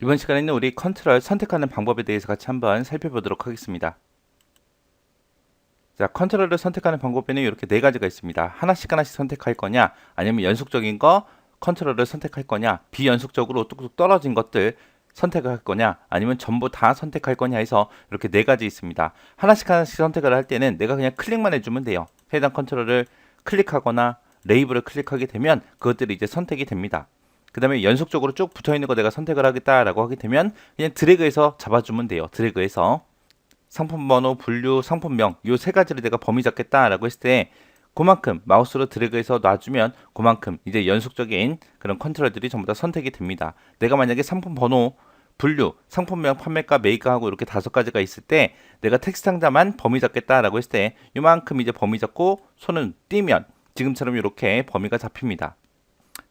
이번 시간에는 우리 컨트롤 선택하는 방법에 대해서 같이 한번 살펴보도록 하겠습니다. 자, 컨트롤을 선택하는 방법에는 이렇게 네 가지가 있습니다. 하나씩 하나씩 선택할 거냐, 아니면 연속적인 거 컨트롤을 선택할 거냐, 비연속적으로 뚝뚝 떨어진 것들 선택을 할 거냐, 아니면 전부 다 선택할 거냐 해서 이렇게 네 가지 있습니다. 하나씩 하나씩 선택을 할 때는 내가 그냥 클릭만 해주면 돼요. 해당 컨트롤을 클릭하거나 레이블을 클릭하게 되면 그것들이 이제 선택이 됩니다. 그 다음에 연속적으로 쭉 붙어있는 거 내가 선택을 하겠다라고 하게 되면 그냥 드래그해서 잡아주면 돼요. 드래그해서 상품 번호, 분류, 상품명 요 세 가지를 내가 범위 잡겠다라고 했을 때 그만큼 마우스로 드래그해서 놔주면 그만큼 이제 연속적인 그런 컨트롤들이 전부 다 선택이 됩니다. 내가 만약에 상품 번호, 분류, 상품명, 판매가, 매입가하고 이렇게 다섯 가지가 있을 때 내가 텍스트 상자만 범위 잡겠다라고 했을 때 요만큼 이제 범위 잡고 손을 띄면 지금처럼 이렇게 범위가 잡힙니다.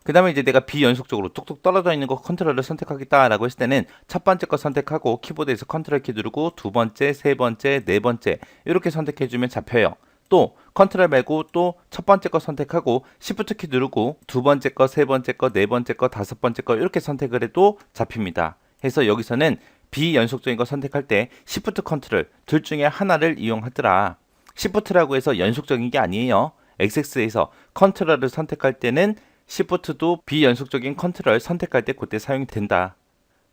그 다음에 이제 내가 비연속적으로 뚝뚝 떨어져 있는 거 컨트롤을 선택하겠다라고 했을 때는 첫 번째 거 선택하고 키보드에서 컨트롤 키 누르고 두 번째, 세 번째, 네 번째 이렇게 선택해주면 잡혀요. 또 컨트롤 말고 또 첫 번째 거 선택하고 시프트 키 누르고 두 번째 거, 세 번째 거, 네 번째 거, 다섯 번째 거 이렇게 선택을 해도 잡힙니다. 해서 여기서는 비연속적인 거 선택할 때 시프트 컨트롤 둘 중에 하나를 이용하더라. 시프트라고 해서 연속적인 게 아니에요. XX에서 컨트롤을 선택할 때는 시프트도 비연속적인 컨트롤 선택할 때 그때 사용이 된다.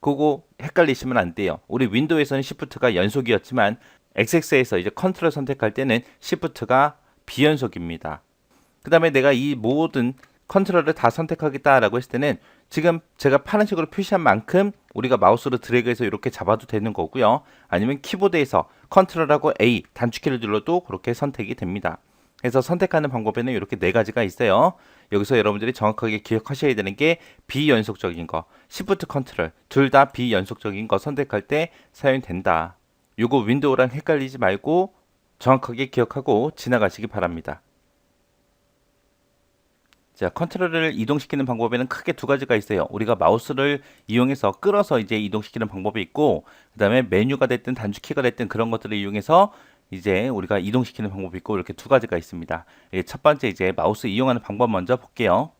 그거 헷갈리시면 안 돼요. 우리 윈도우에서는 시프트가 연속이었지만 XX에서 이제 컨트롤 선택할 때는 시프트가 비연속입니다. 그 다음에 내가 이 모든 컨트롤을 다 선택하겠다라고 했을 때는 지금 제가 파란색으로 표시한 만큼 우리가 마우스로 드래그해서 이렇게 잡아도 되는 거고요. 아니면 키보드에서 컨트롤하고 A 단축키를 눌러도 그렇게 선택이 됩니다. 그래서 선택하는 방법에는 이렇게 네 가지가 있어요. 여기서 여러분들이 정확하게 기억하셔야 되는 게 비연속적인 거, 시프트 컨트롤 둘 다 비연속적인 거 선택할 때 사용된다. 요거 윈도우랑 헷갈리지 말고 정확하게 기억하고 지나가시기 바랍니다. 자, 컨트롤을 이동시키는 방법에는 크게 두 가지가 있어요. 우리가 마우스를 이용해서 끌어서 이제 이동시키는 방법이 있고, 그 다음에 메뉴가 됐든 단축키가 됐든 그런 것들을 이용해서 이제 우리가 이동시키는 방법이 있고, 이렇게 두 가지가 있습니다. 예, 첫 번째 이제 마우스 이용하는 방법 먼저 볼게요.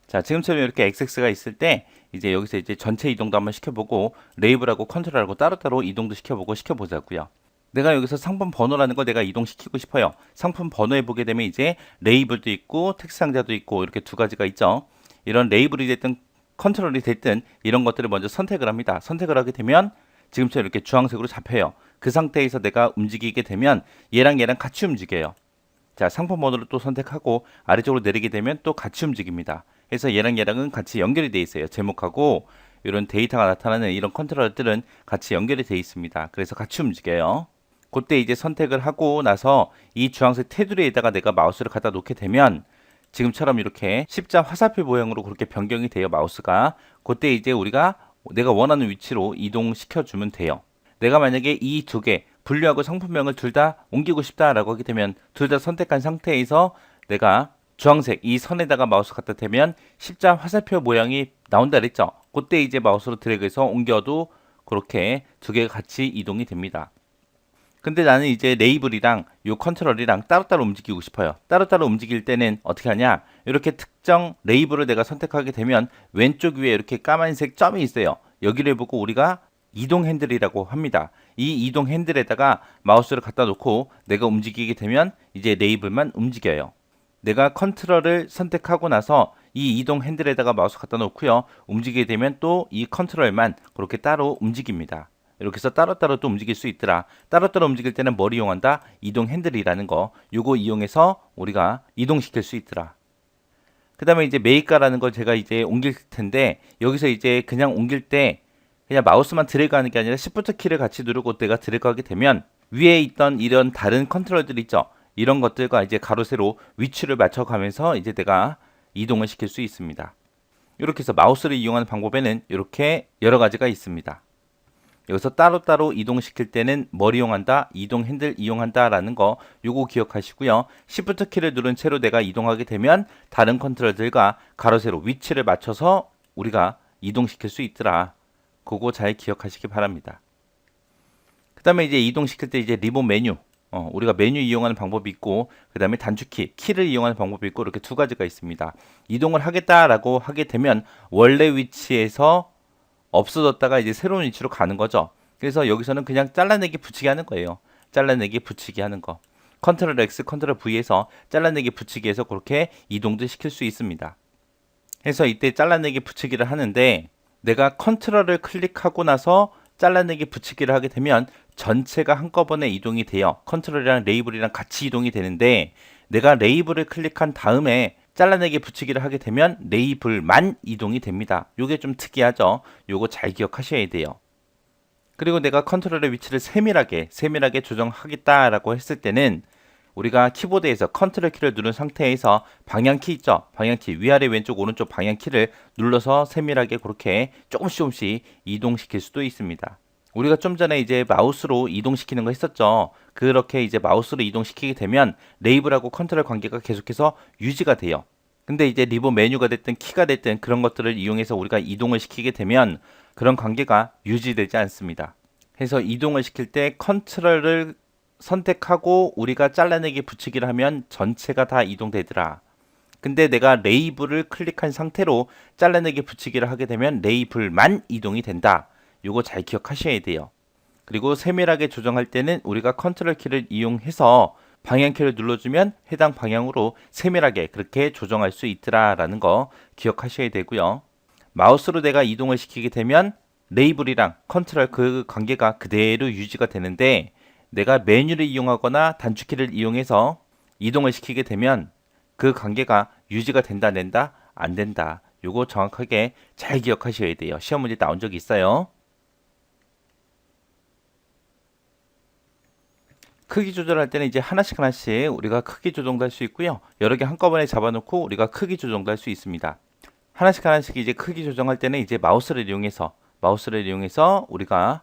자, 지금처럼 이렇게 XX가 있을 때 이제 여기서 이제 전체 이동도 한번 시켜보고 레이블하고 컨트롤하고 따로따로 이동도 시켜보고 시켜보자고요. 내가 여기서 상품 번호라는 걸 내가 이동시키고 싶어요. 상품 번호에 보게 되면 이제 레이블도 있고 텍스트 상자도 있고 이렇게 두 가지가 있죠. 이런 레이블이 됐든 컨트롤이 됐든 이런 것들을 먼저 선택을 합니다. 선택을 하게 되면 지금처럼 이렇게 주황색으로 잡혀요. 그 상태에서 내가 움직이게 되면 얘랑 얘랑 같이 움직여요. 자, 상품 번호를 또 선택하고 아래쪽으로 내리게 되면 또 같이 움직입니다. 그래서 얘랑 얘랑은 같이 연결이 되어 있어요. 제목하고 이런 데이터가 나타나는 이런 컨트롤들은 같이 연결이 되어 있습니다. 그래서 같이 움직여요. 그때 이제 선택을 하고 나서 이 주황색 테두리에다가 내가 마우스를 갖다 놓게 되면 지금처럼 이렇게 십자 화살표 모양으로 그렇게 변경이 돼요. 마우스가. 그때 이제 우리가 내가 원하는 위치로 이동시켜 주면 돼요. 내가 만약에 이 두 개 분류하고 상품명을 둘 다 옮기고 싶다라고 하게 되면 둘 다 선택한 상태에서 내가 주황색 이 선에다가 마우스 갖다 대면 십자 화살표 모양이 나온다 그랬죠. 그때 이제 마우스로 드래그해서 옮겨도 그렇게 두 개가 같이 이동이 됩니다. 근데 나는 이제 레이블이랑 요 컨트롤이랑 따로따로 움직이고 싶어요. 따로따로 움직일 때는 어떻게 하냐? 이렇게 특정 레이블을 내가 선택하게 되면 왼쪽 위에 이렇게 까만색 점이 있어요. 여기를 보고 우리가 이동 핸들이라고 합니다. 이 이동 핸들에다가 마우스를 갖다 놓고 내가 움직이게 되면 이제 레이블만 움직여요. 내가 컨트롤을 선택하고 나서 이 이동 핸들에다가 마우스 갖다 놓고요. 움직이게 되면 또 이 컨트롤만 그렇게 따로 움직입니다. 이렇게 해서 따로따로 또 움직일 수 있더라. 따로따로 움직일 때는 뭘 이용한다? 이동 핸들이라는 거. 요거 이용해서 우리가 이동시킬 수 있더라. 그 다음에 이제 매입가라는 걸 제가 이제 옮길 텐데 여기서 이제 그냥 옮길 때 그냥 마우스만 드래그 하는 게 아니라 시프트 키를 같이 누르고 내가 드래그 하게 되면 위에 있던 이런 다른 컨트롤들 있죠. 이런 것들과 이제 가로 세로 위치를 맞춰가면서 이제 내가 이동을 시킬 수 있습니다. 이렇게 해서 마우스를 이용하는 방법에는 이렇게 여러 가지가 있습니다. 여기서 따로따로 이동시킬 때는 뭘 이용한다? 이동 핸들 이용한다 라는 거 요거 기억하시고요. Shift 키를 누른 채로 내가 이동하게 되면 다른 컨트롤들과 가로 세로 위치를 맞춰서 우리가 이동시킬 수 있더라. 그거 잘 기억하시기 바랍니다. 그 다음에 이제 이동시킬 때 이제 리본 메뉴 우리가 메뉴 이용하는 방법이 있고 그 다음에 단축키, 키를 이용하는 방법이 있고 이렇게 두 가지가 있습니다. 이동을 하겠다라고 하게 되면 원래 위치에서 없어졌다가 이제 새로운 위치로 가는 거죠. 그래서 여기서는 그냥 잘라내기 붙이기 하는 거예요. 잘라내기 붙이기 하는 거. 컨트롤 X, 컨트롤 V에서 잘라내기 붙이기해서 그렇게 이동도 시킬 수 있습니다. 그래서 이때 잘라내기 붙이기를 하는데 내가 컨트롤을 클릭하고 나서 잘라내기 붙이기를 하게 되면 전체가 한꺼번에 이동이 돼요. 컨트롤이랑 레이블이랑 같이 이동이 되는데 내가 레이블을 클릭한 다음에 잘라내기 붙이기를 하게 되면 레이블만 이동이 됩니다. 요게 좀 특이하죠. 요거 잘 기억하셔야 돼요. 그리고 내가 컨트롤의 위치를 세밀하게 조정하겠다라고 했을 때는 우리가 키보드에서 컨트롤 키를 누른 상태에서 방향키 있죠? 방향키 위아래 왼쪽 오른쪽 방향키를 눌러서 세밀하게 그렇게 조금씩 이동시킬 수도 있습니다. 우리가 좀 전에 이제 마우스로 이동시키는 거 했었죠. 그렇게 이제 마우스로 이동시키게 되면 레이블하고 컨트롤 관계가 계속해서 유지가 돼요. 근데 이제 리본 메뉴가 됐든 키가 됐든 그런 것들을 이용해서 우리가 이동을 시키게 되면 그런 관계가 유지되지 않습니다. 그래서 이동을 시킬 때 컨트롤을 선택하고 우리가 잘라내기 붙이기를 하면 전체가 다 이동되더라. 근데 내가 레이블을 클릭한 상태로 잘라내기 붙이기를 하게 되면 레이블만 이동이 된다. 요거 잘 기억하셔야 돼요. 그리고 세밀하게 조정할 때는 우리가 컨트롤 키를 이용해서 방향키를 눌러주면 해당 방향으로 세밀하게 그렇게 조정할 수 있더라라는 거 기억하셔야 되고요. 마우스로 내가 이동을 시키게 되면 레이블이랑 컨트롤 그 관계가 그대로 유지가 되는데 내가 메뉴를 이용하거나 단축키를 이용해서 이동을 시키게 되면 그 관계가 유지가 된다, 된다, 안 된다. 요거 정확하게 잘 기억하셔야 돼요. 시험 문제 나온 적이 있어요. 크기 조절할 때는 이제 하나씩 우리가 크기 조정도 할 수 있고요. 여러 개 한꺼번에 잡아놓고 우리가 크기 조정도 할 수 있습니다. 하나씩 이제 크기 조정할 때는 이제 마우스를 이용해서 우리가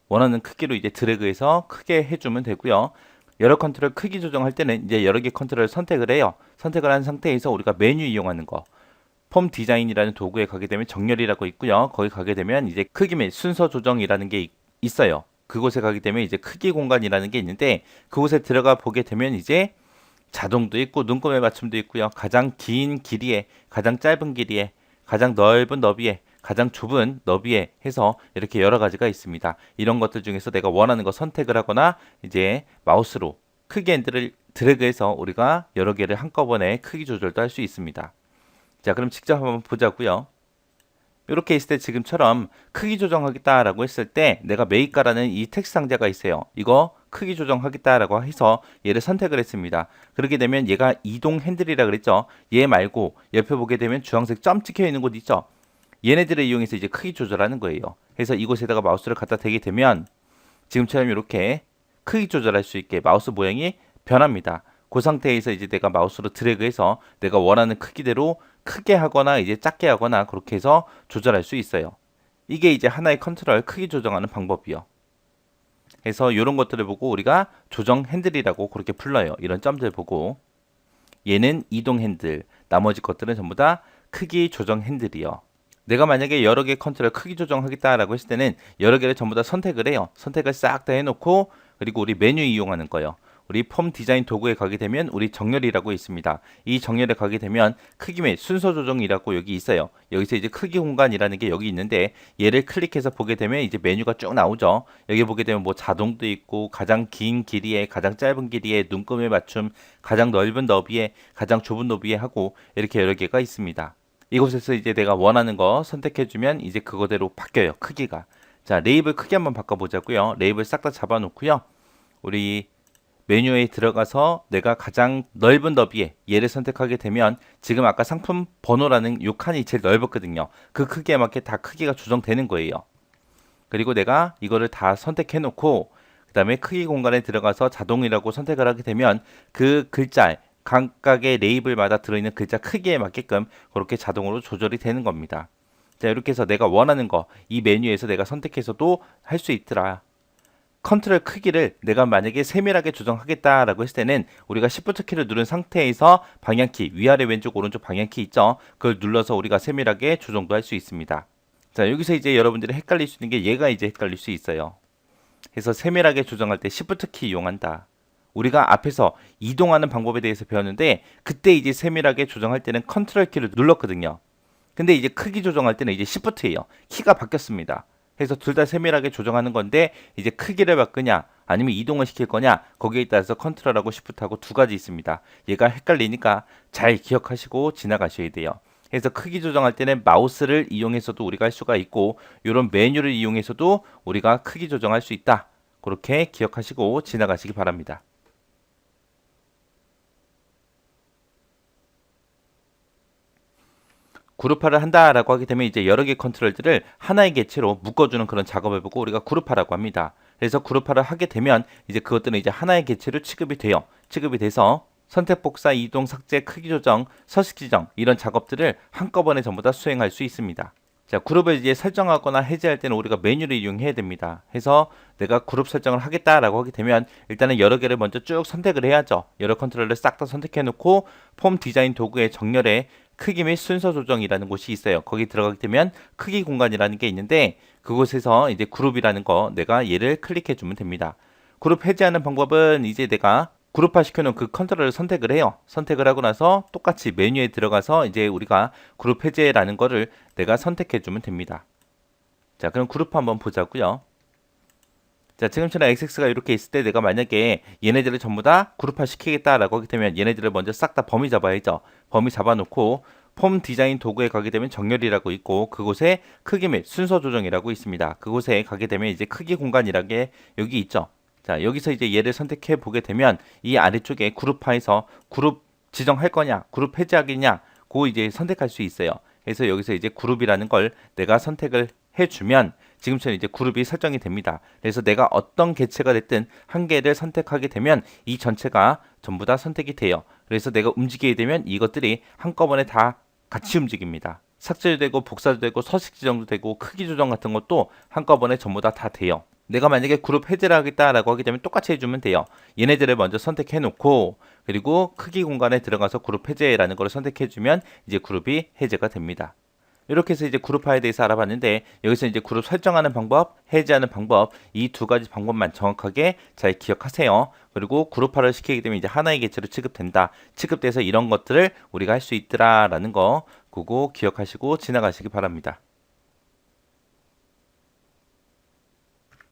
원하는 크기로 이제 드래그해서 크게 해주면 되고요. 여러 컨트롤 크기 조정할 때는 이제 여러 개 컨트롤 선택을 해요. 선택을 한 상태에서 우리가 메뉴 이용하는 거. 폼 디자인이라는 도구에 가게 되면 정렬이라고 있고요. 거기 가게 되면 이제 크기 및 순서 조정이라는 게 있어요. 그곳에 가게 되면 이제 크기 공간이라는 게 있는데 그곳에 들어가 보게 되면 이제 자동도 있고 눈금의 맞춤도 있고요. 가장 긴 길이에, 가장 짧은 길이에, 가장 넓은 너비에, 가장 좁은 너비에 해서 이렇게 여러 가지가 있습니다. 이런 것들 중에서 내가 원하는 거 선택을 하거나 이제 마우스로 크기 핸들을 드래그해서 우리가 여러 개를 한꺼번에 크기 조절도 할 수 있습니다. 자, 그럼 직접 한번 보자고요. 이렇게 있을 때 지금처럼 크기 조정하겠다라고 했을 때 내가 메이커라는 이 텍스트 상자가 있어요. 이거 크기 조정하겠다라고 해서 얘를 선택을 했습니다. 그렇게 되면 얘가 이동 핸들이라 그랬죠. 얘 말고 옆에 보게 되면 주황색 점 찍혀 있는 곳 있죠. 얘네들을 이용해서 이제 크기 조절하는 거예요. 그래서 이곳에다가 마우스를 갖다 대게 되면 지금처럼 이렇게 크기 조절할 수 있게 마우스 모양이 변합니다. 그 상태에서 이제 내가 마우스로 드래그해서 내가 원하는 크기대로 크게 하거나 이제 작게 하거나 그렇게 해서 조절할 수 있어요. 이게 이제 하나의 컨트롤 크기 조정하는 방법이요. 그래서 이런 것들을 보고 우리가 조정 핸들이라고 그렇게 불러요. 이런 점들 보고 얘는 이동 핸들, 나머지 것들은 전부 다 크기 조정 핸들이요. 내가 만약에 여러 개 컨트롤 크기 조정하겠다라고 했을 때는 여러 개를 전부 다 선택을 해요. 선택을 싹 다 해놓고 그리고 우리 메뉴 이용하는 거예요. 우리 폼 디자인 도구에 가게 되면 우리 정렬이라고 있습니다. 이 정렬에 가게 되면 크기 및 순서 조정이라고 여기 있어요. 여기서 이제 크기 공간이라는 게 여기 있는데 얘를 클릭해서 보게 되면 이제 메뉴가 쭉 나오죠. 여기 보게 되면 뭐 자동도 있고 가장 긴 길이에 가장 짧은 길이에 눈금에 맞춤 가장 넓은 너비에 가장 좁은 너비에 하고 이렇게 여러 개가 있습니다. 이곳에서 이제 내가 원하는 거 선택해주면 이제 그거대로 바뀌어요. 크기가. 자, 레이블 크기 한번 바꿔보자고요. 레이블 싹 다 잡아놓고요. 우리 메뉴에 들어가서 내가 가장 넓은 너비에 얘를 선택하게 되면 지금 아까 상품 번호라는 요 칸이 제일 넓었거든요. 그 크기에 맞게 다 크기가 조정되는 거예요. 그리고 내가 이거를 다 선택해 놓고 그 다음에 크기 공간에 들어가서 자동이라고 선택을 하게 되면 그 글자 각각의 레이블마다 들어있는 글자 크기에 맞게끔 그렇게 자동으로 조절이 되는 겁니다. 자, 이렇게 해서 내가 원하는 거 이 메뉴에서 내가 선택해서도 할 수 있더라. 컨트롤 크기를 내가 만약에 세밀하게 조정하겠다라고 했을 때는 우리가 Shift 키를 누른 상태에서 방향키 위아래 왼쪽 오른쪽 방향키 있죠. 그걸 눌러서 우리가 세밀하게 조정도 할 수 있습니다. 자, 여기서 이제 여러분들이 헷갈릴 수 있는 게 얘가 이제 헷갈릴 수 있어요. 그래서 세밀하게 조정할 때 Shift 키 이용한다. 우리가 앞에서 이동하는 방법에 대해서 배웠는데 그때 이제 세밀하게 조정할 때는 컨트롤 키를 눌렀거든요. 근데 이제 크기 조정할 때는 이제 시프트예요. 키가 바뀌었습니다. 그래서 둘 다 세밀하게 조정하는 건데 이제 크기를 바꾸냐 아니면 이동을 시킬 거냐 거기에 따라서 컨트롤하고 시프트하고 두 가지 있습니다. 얘가 헷갈리니까 잘 기억하시고 지나가셔야 돼요. 그래서 크기 조정할 때는 마우스를 이용해서도 우리가 할 수가 있고 이런 메뉴를 이용해서도 우리가 크기 조정할 수 있다. 그렇게 기억하시고 지나가시기 바랍니다. 그룹화를 한다라고 하게 되면 이제 여러 개의 컨트롤들을 하나의 객체로 묶어주는 그런 작업을 보고 우리가 그룹화라고 합니다. 그래서 그룹화를 하게 되면 이제 그것들은 이제 하나의 객체로 취급이 돼요. 취급이 돼서 선택, 복사, 이동, 삭제, 크기 조정, 서식 지정 이런 작업들을 한꺼번에 전부 다 수행할 수 있습니다. 자, 그룹을 이제 설정하거나 해제할 때는 우리가 메뉴를 이용해야 됩니다. 해서 내가 그룹 설정을 하겠다라고 하게 되면 일단은 여러 개를 먼저 쭉 선택을 해야죠. 여러 컨트롤을 싹 다 선택해 놓고 폼 디자인 도구의 정렬에 크기 및 순서 조정이라는 곳이 있어요. 거기 들어가게 되면 크기 공간이라는 게 있는데 그곳에서 이제 그룹이라는 거 내가 얘를 클릭해 주면 됩니다. 그룹 해제하는 방법은 이제 내가 그룹화 시켜놓은 그 컨트롤을 선택을 해요. 선택을 하고 나서 똑같이 메뉴에 들어가서 이제 우리가 그룹 해제라는 거를 내가 선택해 주면 됩니다. 자, 그럼 그룹화 한번 보자고요. 자, 지금처럼 XX가 이렇게 있을 때 내가 만약에 얘네들을 전부 다 그룹화 시키겠다라고 하게 되면 얘네들을 먼저 싹 다 범위 잡아야죠. 범위 잡아놓고 폼 디자인 도구에 가게 되면 정렬이라고 있고 그곳에 크기 및 순서 조정이라고 있습니다. 그곳에 가게 되면 이제 크기 공간이라는 게 여기 있죠. 자, 여기서 이제 얘를 선택해 보게 되면 이 아래쪽에 그룹화에서 그룹 지정할 거냐, 그룹 해제하겠냐, 그거 이제 선택할 수 있어요. 그래서 여기서 이제 그룹이라는 걸 내가 선택을 해주면 지금처럼 이제 그룹이 설정이 됩니다. 그래서 내가 어떤 개체가 됐든 한 개를 선택하게 되면 이 전체가 전부 다 선택이 돼요. 그래서 내가 움직이게 되면 이것들이 한꺼번에 다 같이 움직입니다. 삭제도 되고 복사도 되고 서식 지정도 되고 크기 조정 같은 것도 한꺼번에 전부 다 돼요. 내가 만약에 그룹 해제를 하겠다라고 하게 되면 똑같이 해주면 돼요. 얘네들을 먼저 선택해 놓고 그리고 크기 공간에 들어가서 그룹 해제라는 걸 선택해 주면 이제 그룹이 해제가 됩니다. 이렇게 해서 이제 그룹화에 대해서 알아봤는데 여기서 이제 그룹 설정하는 방법, 해제하는 방법 이 두 가지 방법만 정확하게 잘 기억하세요. 그리고 그룹화를 시키게 되면 이제 하나의 개체로 취급된다. 취급돼서 이런 것들을 우리가 할 수 있더라라는 거 그거 기억하시고 지나가시기 바랍니다.